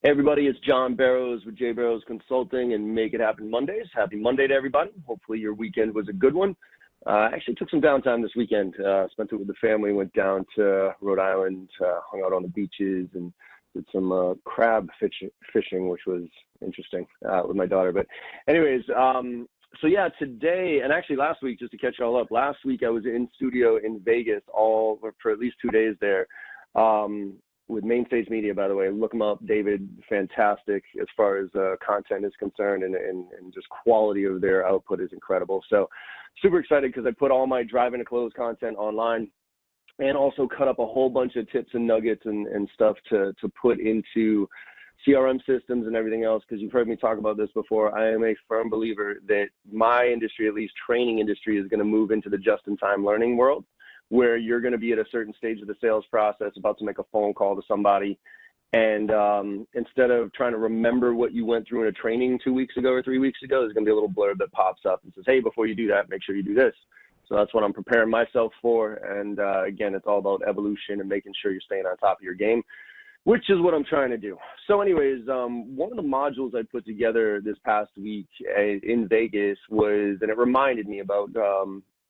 Everybody, it's John Barrows with J Barrows Consulting and Make It Happen Mondays. Happy Monday to everybody. Hopefully your weekend was a good one. I actually took some downtime this weekend. Spent it with the family, went down to Rhode Island, hung out on the beaches and did some crab fishing, which was interesting with my daughter. But anyways, so yeah, today, and actually last week, just to catch y'all up, last week I was in studio in Vegas for at least 2 days there. With Main Stage Media, by the way. Look them up. David, fantastic as far as content is concerned, and just quality of their output is incredible. So super excited because I put all my driving to close content online and also cut up a whole bunch of tips and nuggets and stuff to put into CRM systems and everything else, because you've heard me talk about this before. I am a firm believer that my industry, at least training industry, is going to move into the just-in-time learning world, where you're going to be at a certain stage of the sales process, about to make a phone call to somebody, and instead of trying to remember what you went through in a training 2 weeks ago or 3 weeks ago, there's going to be a little blurb that pops up and says, hey, before you do that, make sure you do this. So that's what I'm preparing myself for, and again, it's all about evolution and making sure you're staying on top of your game, which is what I'm trying to do. So anyways, one of the modules I put together this past week in Vegas was, and it reminded me about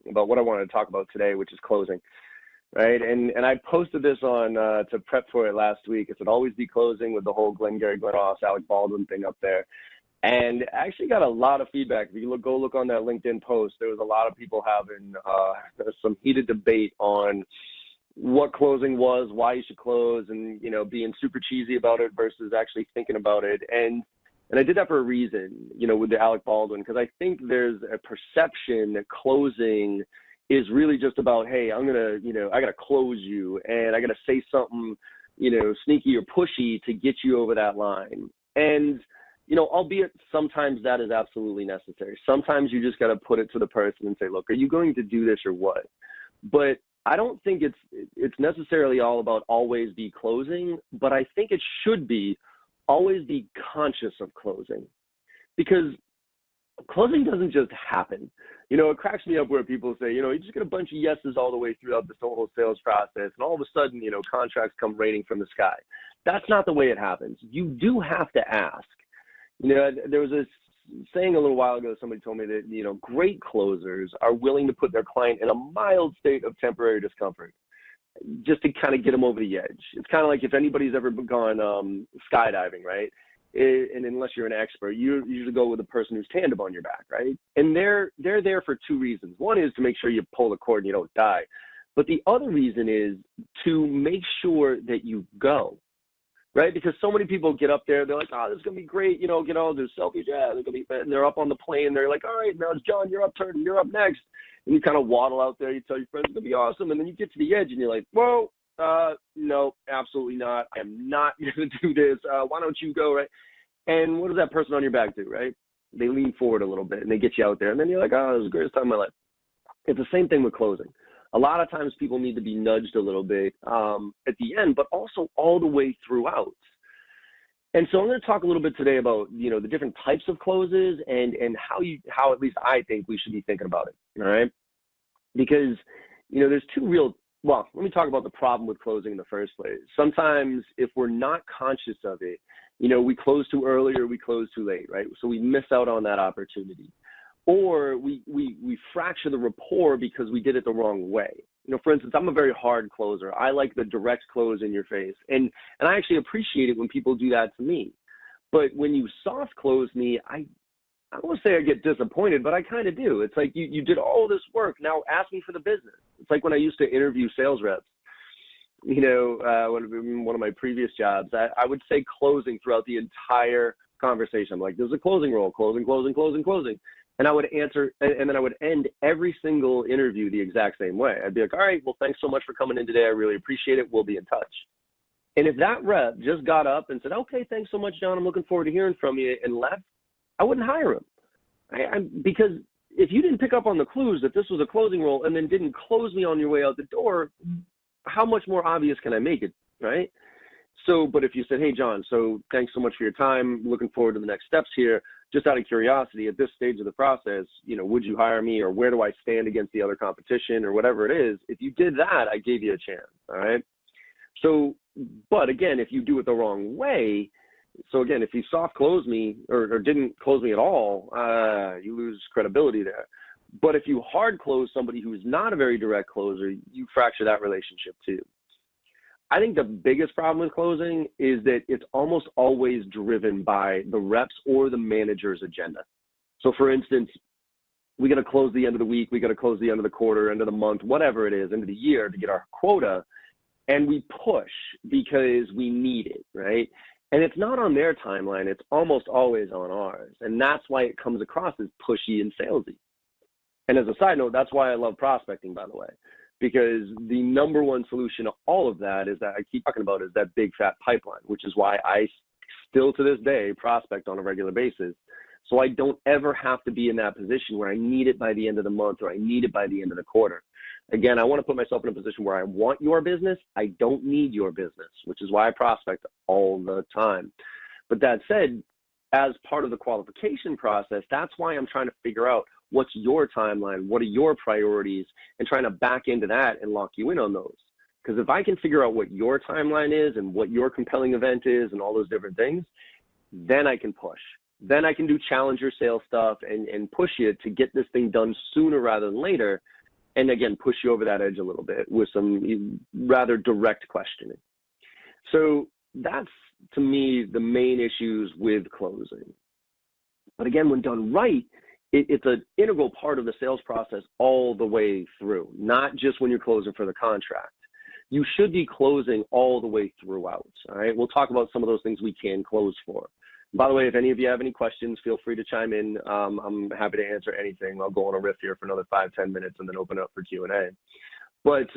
what I wanted to talk about today, which is closing, right? And I posted this on to prep for it last week. It said always be closing, with the whole Glengarry Glen Ross, Alec Baldwin thing up there. And I actually got a lot of feedback. If you go look on that LinkedIn post, there was a lot of people having some heated debate on what closing was, why you should close, and being super cheesy about it versus actually thinking about it. And I did that for a reason, with the Alec Baldwin, because I think there's a perception that closing is really just about, hey, I'm going to, I got to close you, and I got to say something, sneaky or pushy to get you over that line. And, albeit sometimes that is absolutely necessary. Sometimes you just got to put it to the person and say, look, are you going to do this or what? But I don't think it's necessarily all about always be closing, but I think it should be always be conscious of closing, because closing doesn't just happen. It cracks me up where people say, you just get a bunch of yeses all the way throughout this whole sales process, and all of a sudden, contracts come raining from the sky. That's not the way it happens. You do have to ask. There was a saying a little while ago, somebody told me that, great closers are willing to put their client in a mild state of temporary discomfort, just to kind of get them over the edge. It's kind of like if anybody's ever gone skydiving, right? And unless you're an expert, you usually go with a person who's tandem on your back, right? And they're there for two reasons. One is to make sure you pull the cord and you don't die. But the other reason is to make sure that you go, right? Because so many people get up there, they're like, oh, this is going to be great, get all those selfies, yeah, they're going to be, and they're up on the plane, they're like, all right, now it's John, you're up next. And you kind of waddle out there, you tell your friends it's going to be awesome, and then you get to the edge and you're like, whoa, no, absolutely not. I am not going to do this. Why don't you go, right? And what does that person on your back do, right? They lean forward a little bit and they get you out there, and then you're like, oh, this is the greatest time of my life. It's the same thing with closing. A lot of times people need to be nudged a little bit at the end, but also all the way throughout. And so I'm going to talk a little bit today about, the different types of closes and how at least I think we should be thinking about it, all right? Because, there's let me talk about the problem with closing in the first place. Sometimes if we're not conscious of it, we close too early or we close too late, right? So we miss out on that opportunity. Or we fracture the rapport because we did it the wrong way. For instance, I'm a very hard closer. I like the direct close in your face. And I actually appreciate it when people do that to me. But when you soft close me, I won't say I get disappointed, but I kind of do. It's like you did all this work. Now ask me for the business. It's like when I used to interview sales reps. One of my previous jobs, I would say closing throughout the entire conversation. I'm like, there's a closing role, closing. And I would answer, and then I would end every single interview the exact same way. I'd be like, all right, well, thanks so much for coming in today. I really appreciate it. We'll be in touch. And if that rep just got up and said, okay, thanks so much, John, I'm looking forward to hearing from you, and left, I wouldn't hire him. Because if you didn't pick up on the clues that this was a closing role and then didn't close me on your way out the door, how much more obvious can I make it, right? So, but if you said, hey, John, so thanks so much for your time, looking forward to the next steps here, just out of curiosity, at this stage of the process, would you hire me, or where do I stand against the other competition, or whatever it is? If you did that, I gave you a chance, all right? So, but again, if you do it the wrong way, So again, if you soft close me or didn't close me at all, you lose credibility there. But if you hard close somebody who's not a very direct closer, you fracture that relationship too. I think the biggest problem with closing is that it's almost always driven by the reps or the manager's agenda. So for instance, we got to close the end of the week, we got to close the end of the quarter, end of the month, whatever it is, end of the year to get our quota. And we push because we need it, right? And it's not on their timeline, it's almost always on ours. And that's why it comes across as pushy and salesy. And as a side note, that's why I love prospecting, by the way, because the number one solution to all of that is that I keep talking about is that big fat pipeline, which is why I still to this day prospect on a regular basis. So I don't ever have to be in that position where I need it by the end of the month or I need it by the end of the quarter. Again, I want to put myself in a position where I want your business. I don't need your business, which is why I prospect all the time. But that said, as part of the qualification process, that's why I'm trying to figure out what's your timeline, what are your priorities, and trying to back into that and lock you in on those. Because if I can figure out what your timeline is and what your compelling event is and all those different things, then I can push. Then I can do challenger sales stuff and push you to get this thing done sooner rather than later. And again, push you over that edge a little bit with some rather direct questioning. So that's, to me, the main issues with closing. But again, when done right, it's an integral part of the sales process all the way through, not just when you're closing for the contract. You should be closing all the way throughout, all right? We'll talk about some of those things we can close for. By the way, if any of you have any questions, feel free to chime in. I'm happy to answer anything. I'll go on a riff here for another 5-10 minutes and then open up for Q&A. But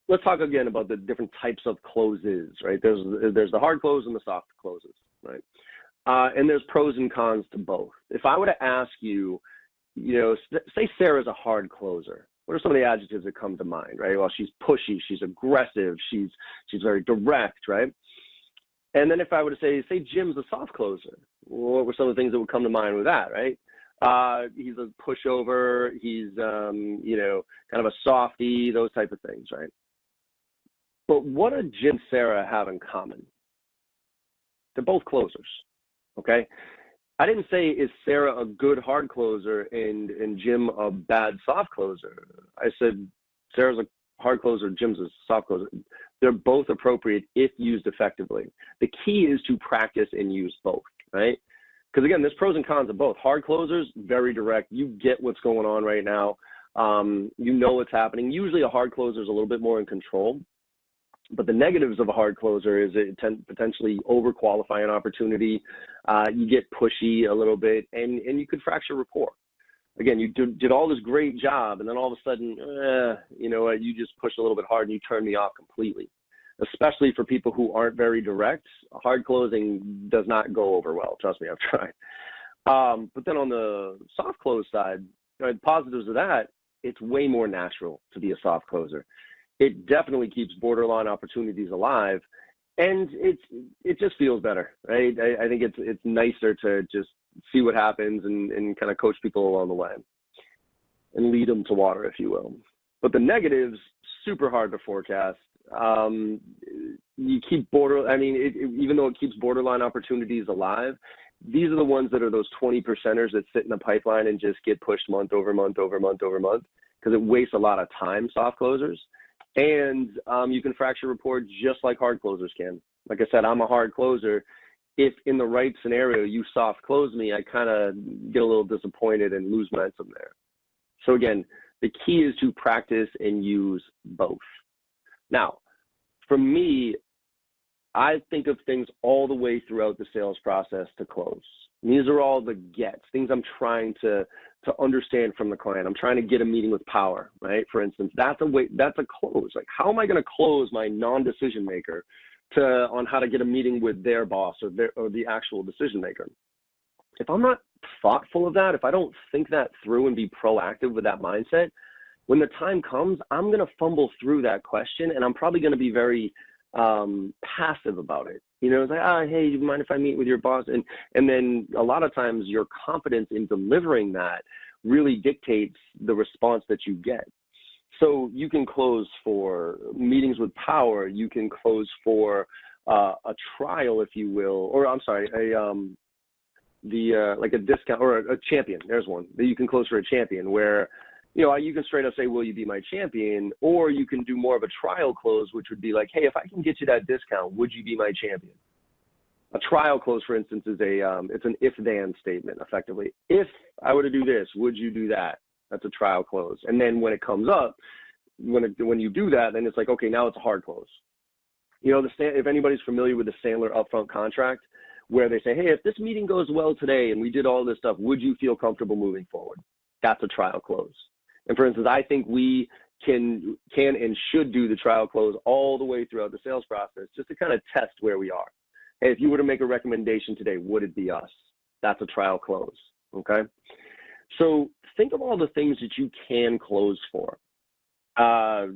let's talk again about the different types of closes, right? There's the hard close and the soft closes, right? And there's pros and cons to both. If I were to ask you, say Sarah's a hard closer, what are some of the adjectives that come to mind, right? Well, she's pushy, she's aggressive, she's very direct, right? And then if I were to say Jim's a soft closer, what were some of the things that would come to mind with that, right? He's a pushover, he's, kind of a softie, those type of things, right? But what do Jim and Sarah have in common? They're both closers, okay? I didn't say, is Sarah a good hard closer and Jim a bad soft closer? I said, Sarah's a hard closer, Jim's a soft closer. They're both appropriate if used effectively. The key is to practice and use both, right? Because again, there's pros and cons of both. Hard closers, very direct. You get what's going on right now. You know what's happening. Usually a hard closer is a little bit more in control. But the negatives of a hard closer is it potentially overqualify an opportunity. You get pushy a little bit, and you could fracture rapport. Again, you did all this great job, and then all of a sudden, you just pushed a little bit hard and you turned me off completely. Especially for people who aren't very direct, hard closing does not go over well. Trust me, I've tried. But then on the soft close side, the positives of that, it's way more natural to be a soft closer. It definitely keeps borderline opportunities alive, and it just feels better, right? I think it's nicer to just see what happens and kind of coach people along the way and lead them to water, if you will. But the negatives, super hard to forecast. You keep even though it keeps borderline opportunities alive, these are the ones that are those 20 percenters that sit in the pipeline and just get pushed month over month over month over month because it wastes a lot of time, soft closers. And you can fracture rapport just like hard closers can. Like I said, I'm a hard closer. If in the right scenario you soft close me, I kind of get a little disappointed and lose momentum there. So again, the key is to practice and use both. Now, for me, I think of things all the way throughout the sales process to close. These are all the gets, things I'm trying to understand from the client. I'm trying to get a meeting with power, right? For instance, that's a close. Like, how am I going to close my non-decision maker on how to get a meeting with their boss or the actual decision maker? If I'm not thoughtful of that, if I don't think that through and be proactive with that mindset, when the time comes, I'm going to fumble through that question, and I'm probably going to be very passive about it. It's like, hey, you mind if I meet with your boss? And then a lot of times your confidence in delivering that really dictates the response that you get. So you can close for meetings with power. You can close for a trial, if you will, or I'm sorry, like a discount or a champion. There's one that you can close for a champion where, you know, you can straight up say, will you be my champion? Or you can do more of a trial close, which would be like, hey, if I can get you that discount, would you be my champion? A trial close, for instance, is it's an if-then statement, effectively. If I were to do this, would you do that? That's a trial close. And then when it comes up, when you do that, then it's like, okay, now it's a hard close. You know, if anybody's familiar with the Sandler upfront contract, where they say, hey, if this meeting goes well today and we did all this stuff, would you feel comfortable moving forward? That's a trial close. And for instance, I think we can and should do the trial close all the way throughout the sales process just to kind of test where we are. Hey, if you were to make a recommendation today, would it be us? That's a trial close, okay? So think of all the things that you can close for.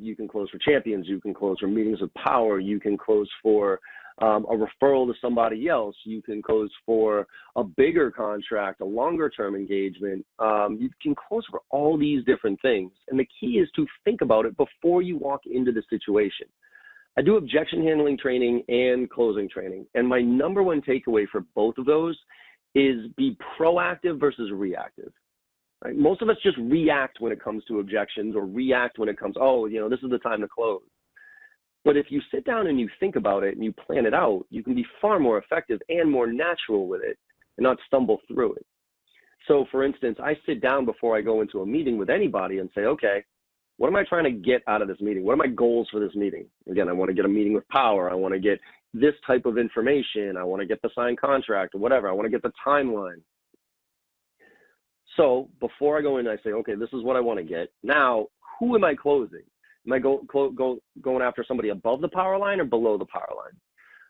You can close for champions. You can close for meetings of power. You can close for a referral to somebody else. You can close for a bigger contract, a longer term engagement. You can close for all these different things. And the key is to think about it before you walk into the situation. I do objection handling training and closing training. And my number one takeaway for both of those is be proactive versus reactive. Right? Most of us just react when it comes to objections or react when it comes, oh, you know, this is the time to close. But if you sit down and you think about it and you plan it out, you can be far more effective and more natural with it and not stumble through it. So for instance, I sit down before I go into a meeting with anybody and say, okay, what am I trying to get out of this meeting? What are my goals for this meeting? Again, I want to get a meeting with power. I want to get this type of information. I want to get the signed contract or whatever. I want to get the timeline. So before I go in, I say, okay, this is what I want to get. Now, who am I closing? Am I going after somebody above the power line or below the power line?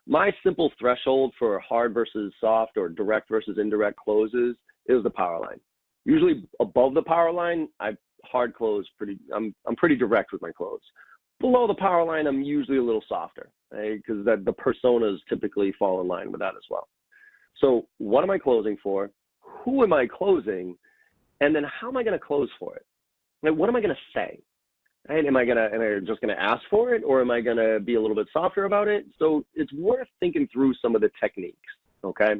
My simple threshold for hard versus soft or direct versus indirect closes is the power line. Usually above the power line, I hard close I'm pretty direct with my close. Below the power line, I'm usually a little softer, right? Because the personas typically fall in line with that as well. So what am I closing for? Who am I closing? And then how am I going to close for it? Like, what am I going to say? Right? Am I just going to ask for it, or am I going to be a little bit softer about it? So it's worth thinking through some of the techniques, okay?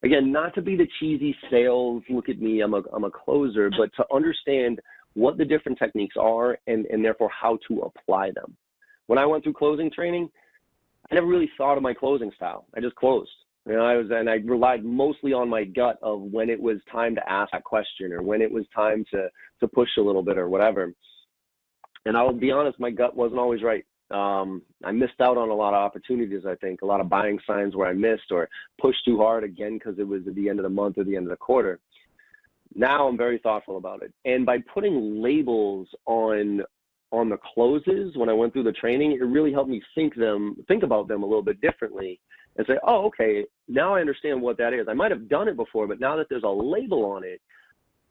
Again, not to be the cheesy sales, look at me, I'm a closer, but to understand what the different techniques are and therefore how to apply them. When I went through closing training, I never really thought of my closing style. I just closed. You know, I relied mostly on my gut of when it was time to ask that question or when it was time to push a little bit or whatever. And I'll be honest, my gut wasn't always right. I missed out on a lot of opportunities, I think, a lot of buying signs where I missed or pushed too hard, again, because it was at the end of the month or the end of the quarter. Now I'm very thoughtful about it. And by putting labels on the closes when I went through the training, it really helped me think about them a little bit differently and say, oh, okay, now I understand what that is. I might have done it before, but now that there's a label on it,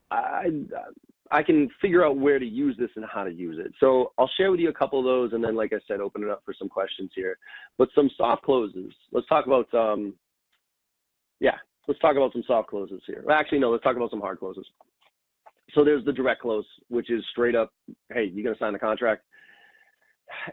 I can figure out where to use this and how to use it. So I'll share with you a couple of those, and then, like I said, open it up for some questions here. But some soft closes. Let's talk about let's talk about some soft closes here. Well, actually, no, let's talk about some hard closes. So there's the direct close, which is straight up, hey, you gonna sign the contract?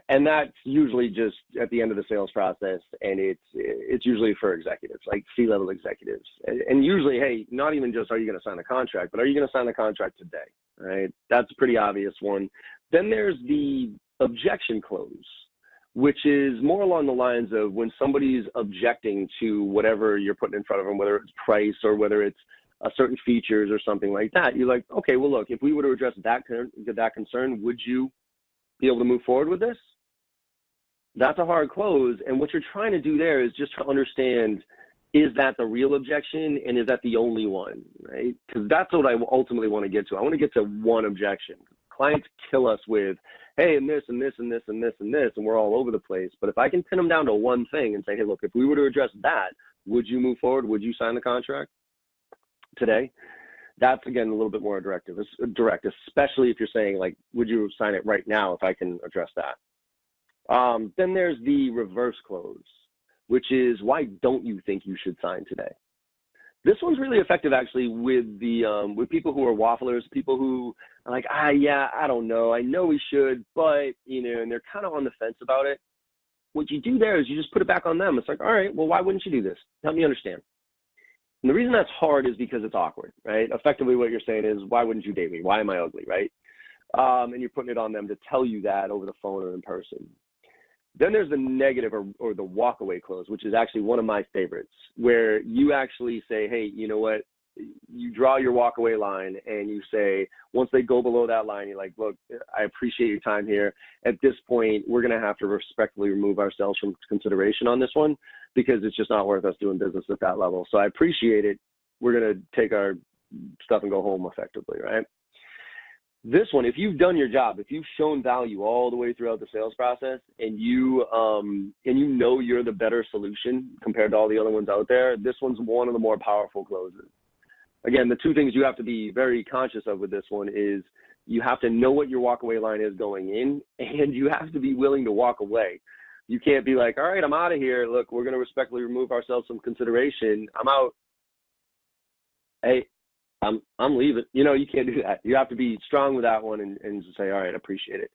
And that's usually just at the end of the sales process, and it's usually for executives, like C-level executives. And usually, hey, not even just are you going to sign the contract, but are you going to sign the contract today, right? That's a pretty obvious one. Then there's the objection close, which is more along the lines of when somebody's objecting to whatever you're putting in front of them, whether it's price or whether it's certain features or something like that. You're like, okay, well, look, if we were to address that concern, would you be able to move forward with this? That's a hard close. And what you're trying to do there is just to understand, is that the real objection and is that the only one, right? Because that's what I ultimately want to get to. I want to get to one objection. Clients kill us with, hey, and this and this and this and this and this, and we're all over the place. But if I can pin them down to one thing and say, hey, look, if we were to address that, would you move forward? Would you sign the contract today? That's, again, a little bit more direct, especially if you're saying, like, would you sign it right now if I can address that? Then there's the reverse close, which is, why don't you think you should sign today? This one's really effective, actually, with people who are wafflers, people who are like, I don't know. I know we should, but, and they're kind of on the fence about it. what you do there is you just put it back on them. It's like, all right, well, why wouldn't you do this? Help me understand. And the reason that's hard is because it's awkward, right? Effectively, what you're saying is, why wouldn't you date me? Why am I ugly, right? And you're putting it on them to tell you that over the phone or in person. Then there's the negative or the walkaway close, which is actually one of my favorites, where you actually say, hey, you know what? You draw your walkaway line and you say, once they go below that line, you're like, look, I appreciate your time here. At this point, we're going to have to respectfully remove ourselves from consideration on this one because it's just not worth us doing business at that level. So I appreciate it. We're going to take our stuff and go home effectively, right? This one, if you've done your job, if you've shown value all the way throughout the sales process and you know you're the better solution compared to all the other ones out there, this one's one of the more powerful closes. Again, the two things you have to be very conscious of with this one is you have to know what your walkaway line is going in, and you have to be willing to walk away. You can't be like, all right, I'm out of here. Look, we're going to respectfully remove ourselves from consideration. I'm out. Hey, I'm leaving. You can't do that. You have to be strong with that one and just say, all right, appreciate it.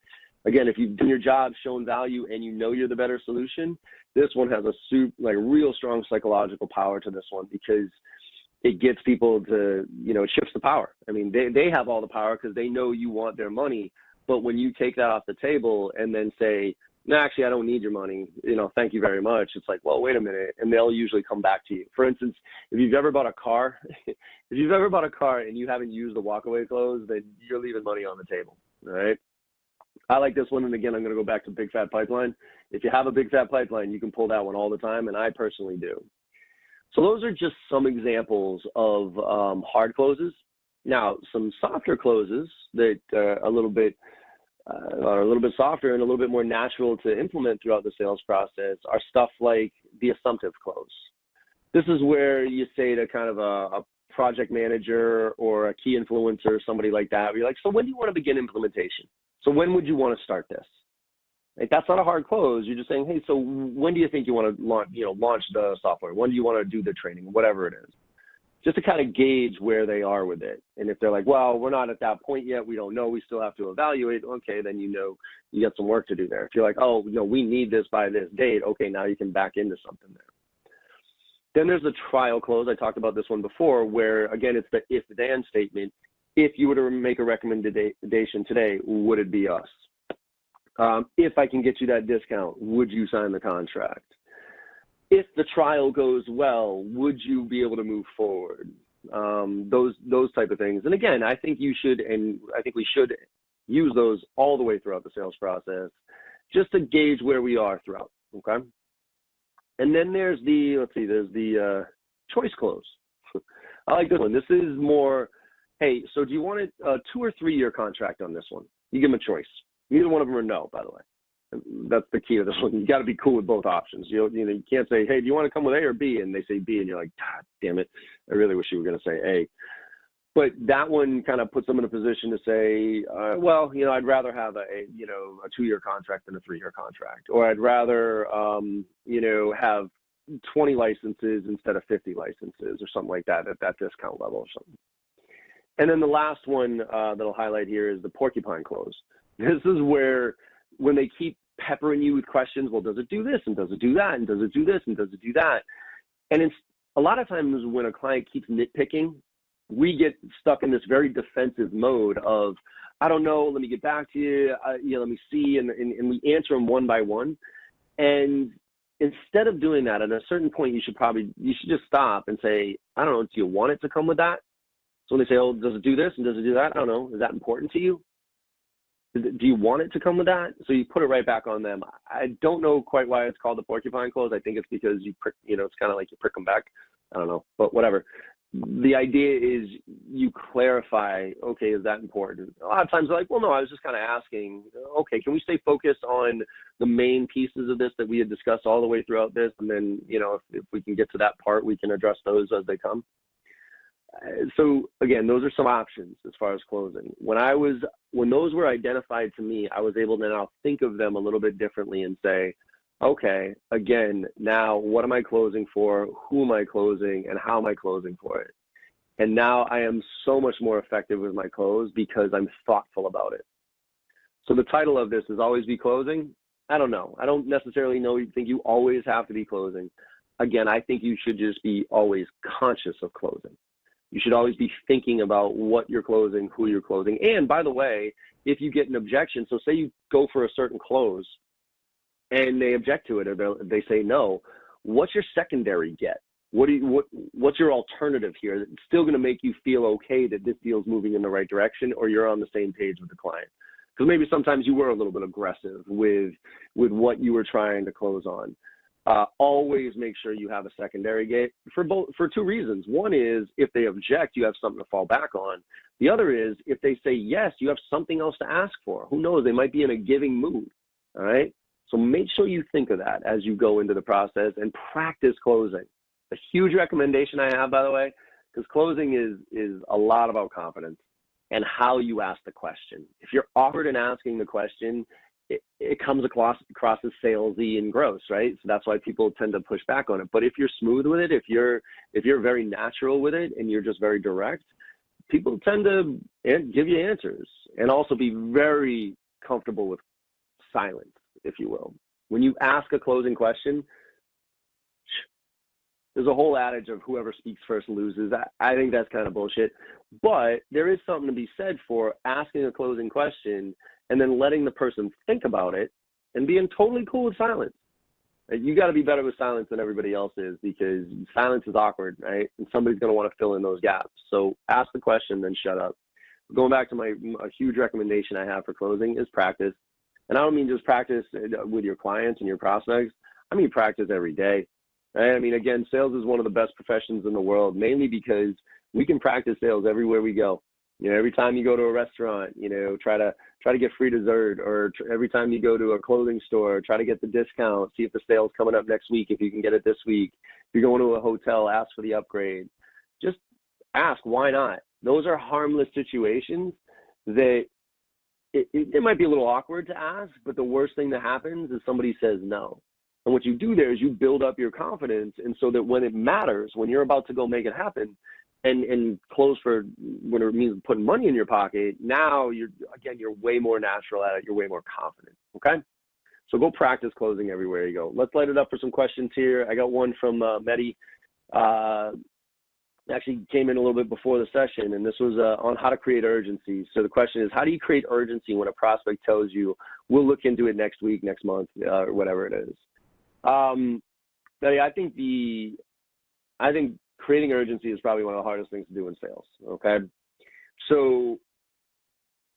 Again, if you've done your job, shown value, and you know you're the better solution, this one has a real strong psychological power to this one because it gets people to, it shifts the power. I mean, they have all the power because they know you want their money. But when you take that off the table and then say, no, actually, I don't need your money, thank you very much. It's like, well, wait a minute. And they'll usually come back to you. For instance, if you've ever bought a car, and you haven't used the walkaway close, then you're leaving money on the table, all right? I like this one. And again, I'm going to go back to big fat pipeline. If you have a big fat pipeline, you can pull that one all the time. And I personally do. So those are just some examples of hard closes. Now, some softer closes that are a little bit softer and a little bit more natural to implement throughout the sales process are stuff like the assumptive close. This is where you say to kind of a project manager or a key influencer, somebody like that, where you're like, so when do you want to begin implementation? So when would you want to start this? Like, that's not a hard close. You're just saying, hey, so when do you think you want to launch the software? When do you want to do the training? Whatever it is. Just to kind of gauge where they are with it. And if they're like, well, we're not at that point yet, we don't know, we still have to evaluate, okay, then you got some work to do there. If you're like, oh, we need this by this date, okay, now you can back into something there. Then there's the trial close. I talked about this one before where, again, it's the if-then statement. If you were to make a recommendation today, would it be us? If I can get you that discount, would you sign the contract? If the trial goes well, would you be able to move forward? Those type of things. And again, I think you should, and I think we should use those all the way throughout the sales process, just to gauge where we are throughout. Okay. And then there's the choice close. I like this one. This is more, hey, so do you want a 2 or 3 year contract on this one? You give them a choice. Neither one of them are no, by the way. That's the key to this one. You got to be cool with both options. You can't say, hey, do you want to come with A or B? And they say B, and you're like, God damn it. I really wish you were going to say A. But that one kind of puts them in a position to say, well, I'd rather have a 2-year contract than a 3-year contract, or I'd rather, have 20 licenses instead of 50 licenses, or something like that at that discount level or something. And then the last one that I'll highlight here is the porcupine close. This is where, when they keep peppering you with questions, well, does it do this, and does it do that, and does it do this, and does it do that? And it's a lot of times when a client keeps nitpicking, we get stuck in this very defensive mode of, I don't know, let me get back to you, let me see, and we answer them one by one. And instead of doing that, at a certain point, you should just stop and say, I don't know, do you want it to come with that? So when they say, oh, does it do this, and does it do that? I don't know, is that important to you? Do you want it to come with that? So you put it right back on them. I don't know quite why it's called the porcupine close. I think it's because you prick, it's kind of like you prick them back. I don't know, but whatever. The idea is you clarify, okay, is that important? A lot of times they're like, well, no, I was just kind of asking, okay, can we stay focused on the main pieces of this that we had discussed all the way throughout this? And then, if we can get to that part, we can address those as they come. So again, those are some options as far as closing. When those were identified to me, I was able to now think of them a little bit differently and say, okay, again, now what am I closing for? Who am I closing? And how am I closing for it? And now I am so much more effective with my close because I'm thoughtful about it. So the title of this is Always Be Closing. I don't know. I don't necessarily think you always have to be closing. Again, I think you should just be always conscious of closing. You should always be thinking about what you're closing, who you're closing. And by the way, if you get an objection, so say you go for a certain close and they object to it or they say no, what's your secondary get? What's your alternative here? It's still going to make you feel okay that this deal's moving in the right direction or you're on the same page with the client. Because maybe sometimes you were a little bit aggressive with what you were trying to close on. Always make sure you have a secondary gate for two reasons. One is if they object, you have something to fall back on. The other is if they say yes, you have something else to ask for. Who knows? They might be in a giving mood. All right. So make sure you think of that as you go into the process and practice closing. A huge recommendation I have, by the way, because closing is a lot about confidence and how you ask the question. If you're awkward in asking the question, it comes across as salesy and gross, right? So that's why people tend to push back on it. But if you're smooth with it, if you're very natural with it and you're just very direct, people tend to give you answers and also be very comfortable with silence, if you will. When you ask a closing question, there's a whole adage of whoever speaks first loses. I think that's kind of bullshit. But there is something to be said for asking a closing question and then letting the person think about it and being totally cool with silence. You got to be better with silence than everybody else is because silence is awkward, right? And somebody's going to want to fill in those gaps. So ask the question, then shut up. Going back to a huge recommendation I have for closing is practice. And I don't mean just practice with your clients and your prospects. I mean practice every day. Right? I mean, again, sales is one of the best professions in the world, mainly because we can practice sales everywhere we go. You know, every time you go to a restaurant, you know, try to get free dessert, or every time you go to a clothing store, try to get the discount, see if the sale's coming up next week, if you can get it this week. If you're going to a hotel, ask for the upgrade. Just ask, why not? Those are harmless situations that it might be a little awkward to ask, but the worst thing that happens is somebody says no. And what you do there is you build up your confidence, and so that when it matters, when you're about to go make it happen, and close for when it means putting money in your pocket, now you're way more natural at it. You're way more confident. Okay. So go practice closing everywhere you go. Let's light it up for some questions here. I got one from Mehdi. Actually came in a little bit before the session, and this was on how to create urgency. So the question is, how do you create urgency when a prospect tells you, we'll look into it next week, next month, or whatever it is? Mehdi, I think creating urgency is probably one of the hardest things to do in sales, okay? So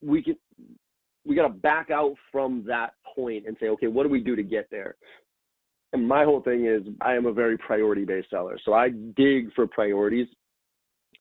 we got to back out from that point and say, okay, what do we do to get there? And my whole thing is I am a very priority-based seller. So I dig for priorities.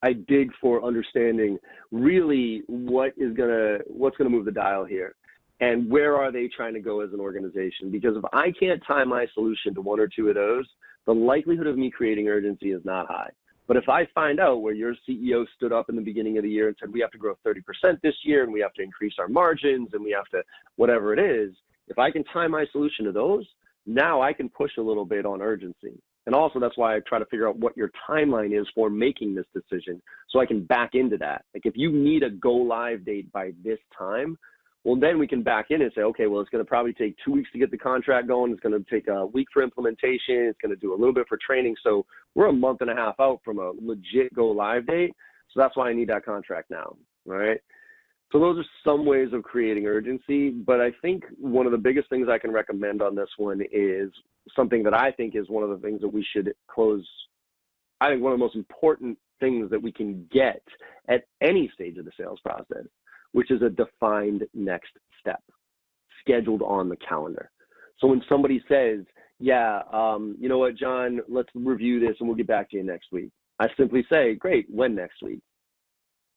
I dig for understanding really what's gonna move the dial here. And where are they trying to go as an organization? Because if I can't tie my solution to one or two of those, the likelihood of me creating urgency is not high. But if I find out where your CEO stood up in the beginning of the year and said, we have to grow 30% this year, and we have to increase our margins, and we have to, whatever it is, if I can tie my solution to those, now I can push a little bit on urgency. And also that's why I try to figure out what your timeline is for making this decision so I can back into that. Like if you need a go live date by this time, well, then we can back in and say, okay, well, it's going to probably take 2 weeks to get the contract going. It's going to take a week for implementation. It's going to do a little bit for training. So we're a month and a half out from a legit go live date. So that's why I need that contract now, all right? So those are some ways of creating urgency. But I think one of the biggest things I can recommend on this one is something that I think is one of the things that we should close. I think one of the most important things that we can get at any stage of the sales process, which is a defined next step scheduled on the calendar. So when somebody says, yeah, you know what, John, let's review this and we'll get back to you next week, I simply say, great, when next week?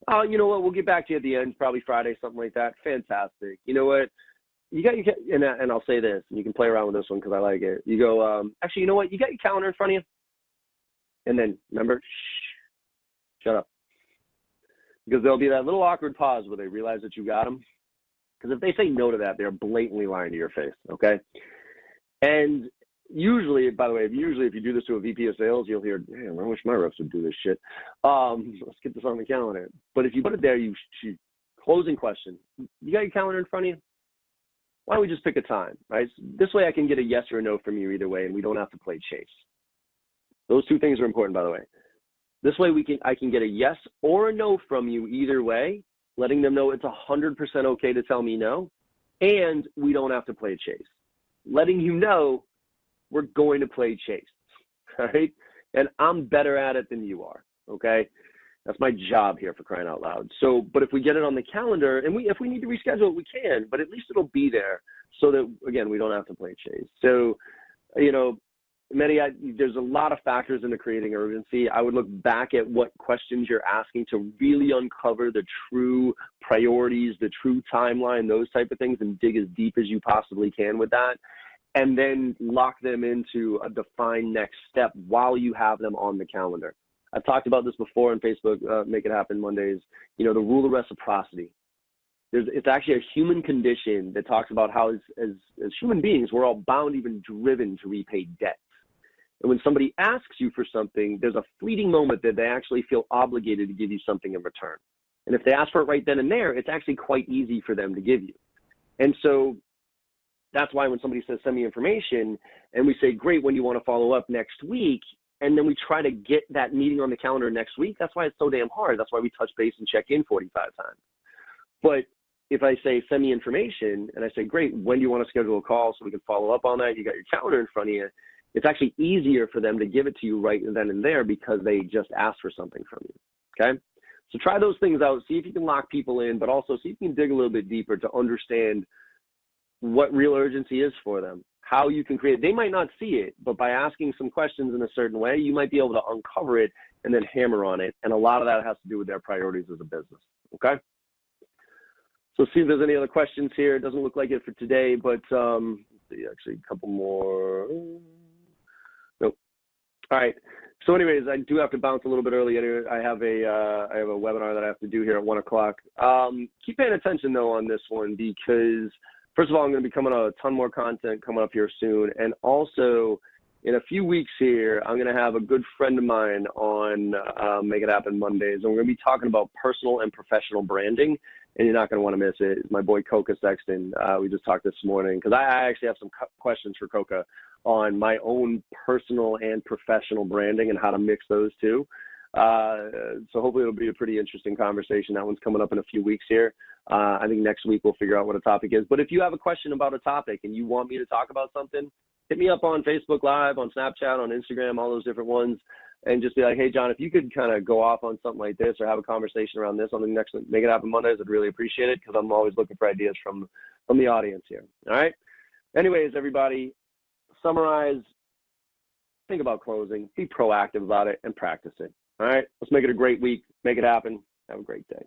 Oh, you know what, we'll get back to you at the end, probably Friday, something like that. Fantastic. You know what, and I'll say this, and you can play around with this one because I like it. You go, actually, you know what, you got your calendar in front of you? And then, remember, shut up. Because there'll be that little awkward pause where they realize that you got them. Because if they say no to that, they're blatantly lying to your face, okay? And usually, by the way, if you do this to a VP of sales, you'll hear, damn, I wish my reps would do this shit. Let's get this on the calendar. But if you put it there, you closing question. You got your calendar in front of you? why don't we just pick a time, right? This way I can get a yes or a no from you either way, and we don't have to play chase. Those two things are important, by the way. This way I can get a yes or a no from you either way, letting them know it's 100% okay to tell me no, and we don't have to play chase. Letting you know we're going to play chase, all right? And I'm better at it than you are, okay? That's my job here, for crying out loud. So, but if we get it on the calendar, and if we need to reschedule it, we can, but at least it'll be there so that, again, we don't have to play chase. So, you know, there's a lot of factors into creating urgency. I would look back at what questions you're asking to really uncover the true priorities, the true timeline, those type of things, and dig as deep as you possibly can with that. And then lock them into a defined next step while you have them on the calendar. I've talked about this before on Facebook, Make It Happen Mondays, you know, the rule of reciprocity. It's actually a human condition that talks about how as human beings, we're all bound, even driven to repay debt. And when somebody asks you for something, there's a fleeting moment that they actually feel obligated to give you something in return. And if they ask for it right then and there, it's actually quite easy for them to give you. And so that's why when somebody says, send me information, and we say, great, when do you want to follow up next week? And then we try to get that meeting on the calendar next week. That's why it's so damn hard. That's why we touch base and check in 45 times. But if I say, send me information, and I say, great, when do you want to schedule a call so we can follow up on that? You got your calendar in front of you. It's actually easier for them to give it to you right then and there because they just asked for something from you, okay? So try those things out. See if you can lock people in, but also see if you can dig a little bit deeper to understand what real urgency is for them, how you can create. They might not see it, but by asking some questions in a certain way, you might be able to uncover it and then hammer on it. And a lot of that has to do with their priorities as a business, okay? So see if there's any other questions here. It doesn't look like it for today, but let's see, actually a couple more. Nope. All right. So anyways, I do have to bounce a little bit early. Anyway, I have a webinar that I have to do here at 1 o'clock. Keep paying attention though on this one because first of all, I'm going to be coming out a ton more content coming up here soon. And also in a few weeks here, I'm going to have a good friend of mine on Make It Happen Mondays. And we're going to be talking about personal and professional branding. And you're not going to want to miss it. It's my boy Coca Sexton. We just talked this morning because I actually have some questions for Coca on my own personal and professional branding and how to mix those two. So hopefully it'll be a pretty interesting conversation. That one's coming up in a few weeks here. I think next week we'll figure out what a topic is. But if you have a question about a topic and you want me to talk about something, hit me up on Facebook Live, on Snapchat, on Instagram, all those different ones. And just be like, hey, John, if you could kind of go off on something like this or have a conversation around this on the next Make It Happen Mondays, I'd really appreciate it because I'm always looking for ideas from the audience here. All right. Anyways, everybody, summarize, think about closing, be proactive about it, and practice it. All right. Let's make it a great week. Make it happen. Have a great day.